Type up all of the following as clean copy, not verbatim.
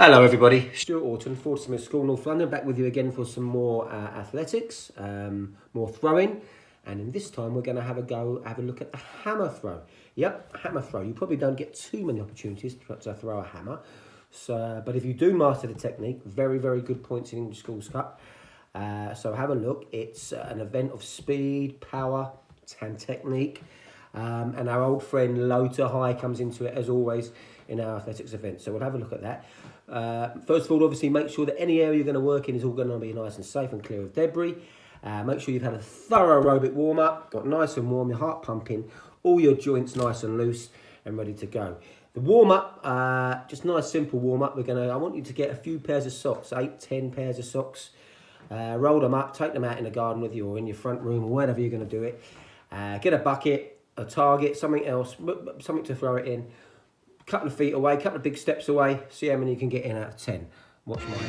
Hello everybody, Stuart Orton, Ford Smith School, North London, back with you again for some more athletics, more throwing, and in this time we're going to have a look at the hammer throw. Yep, hammer throw. You probably don't get too many opportunities to throw a hammer, but if you do master the technique, very, very good points in English Schools Cup. So have a look. It's an event of speed, power, and technique. And our old friend low to high comes into it as always in our athletics event. So we'll have a look at that. First of all, obviously make sure that any area you're going to work in is all going to be nice and safe and clear of debris. Make sure you've had a thorough aerobic warm-up, got nice and warm, your heart pumping, all your joints nice and loose and ready to go. The warm-up, just nice simple warm-up. I want you to get a few pairs of socks, 8, 10 pairs of socks. Roll them up, take them out in the garden with you or in your front room or wherever you're going to do it. Get a bucket, a target, something else, something to throw it in. Couple of feet away, couple of big steps away, see how many you can get in out of 10. Watch mine.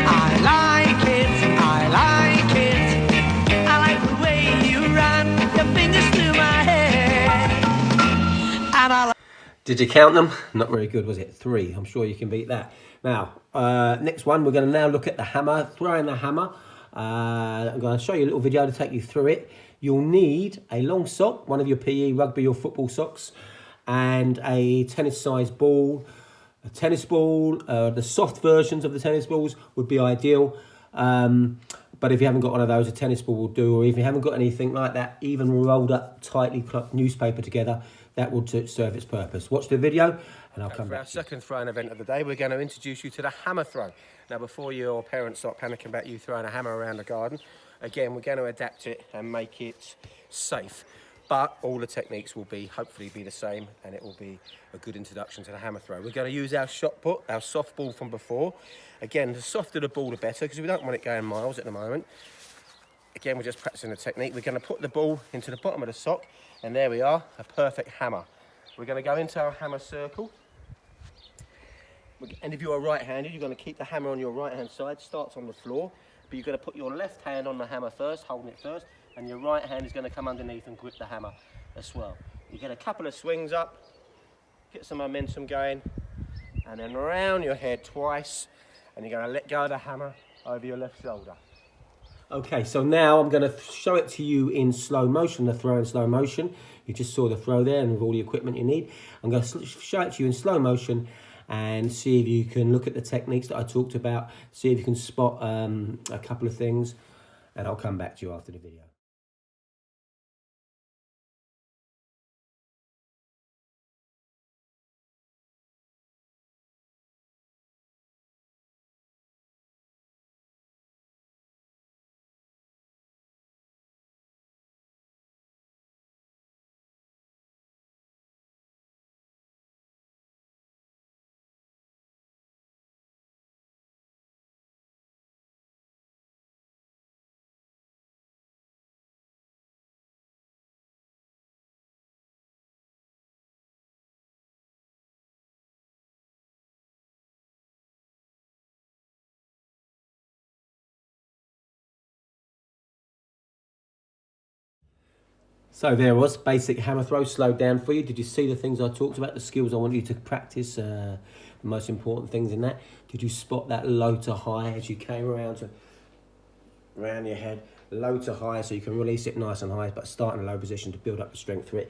I like the way you run your fingers through my hair. And Did you count them? Not very good, was it? 3. I'm sure you can beat that. Now, next one, we're going to now look at the hammer, throwing the hammer. I'm going to show you a little video to take you through it. You'll need a long sock, one of your PE, rugby or football socks, and a tennis-sized ball. A tennis ball, the soft versions of the tennis balls would be ideal. But if you haven't got one of those, a tennis ball will do. Or if you haven't got anything like that, even rolled up tightly newspaper together, that will serve its purpose. Watch the video and I'll come back. For our second throwing event of the day, we're going to introduce you to the hammer throw. Now, before your parents start panicking about you throwing a hammer around the garden, again, we're going to adapt it and make it safe. But all the techniques will hopefully be the same, and it will be a good introduction to the hammer throw. We're going to use our shot put, our soft ball from before. Again, the softer the ball, the better, because we don't want it going miles at the moment. Again, we're just practicing the technique. We're going to put the ball into the bottom of the sock, and there we are, a perfect hammer. We're going to go into our hammer circle. And if you are right-handed, you're going to keep the hammer on your right-hand side, starts on the floor, but you're going to put your left hand on the hammer first, holding it first, and your right hand is going to come underneath and grip the hammer as well. You get a couple of swings up, get some momentum going, and then round your head twice, and you're going to let go of the hammer over your left shoulder. Okay, so now I'm going to show it to you in slow motion, the throw in slow motion. You just saw the throw there and with all the equipment you need. I'm going to show it to you in slow motion and see if you can look at the techniques that I talked about, see if you can spot a couple of things, and I'll come back to you after the video. So there was basic hammer throw slowed down for you. Did you see the things I talked about, the skills I want you to practice, the most important things in that? Did you spot that low to high as you came around your head, low to high, so you can release it nice and high, but start in a low position to build up the strength for it.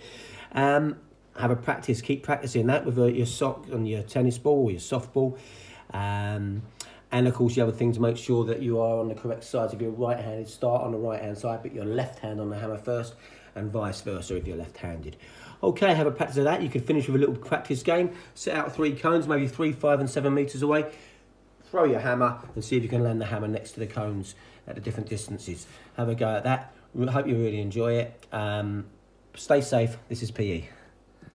Have a practice, keep practicing that with your sock and your tennis ball or your softball. And of course, the other thing to make sure that you are on the correct sides. If you're right-handed, start on the right-hand side, put your left hand on the hammer first, and vice versa if you're left-handed. Okay, have a practice of that. You can finish with a little practice game. Set out 3 cones, maybe 3, 5 and 7 meters away. Throw your hammer and see if you can land the hammer next to the cones at the different distances. Have a go at that. Hope you really enjoy it. Stay safe. This is PE.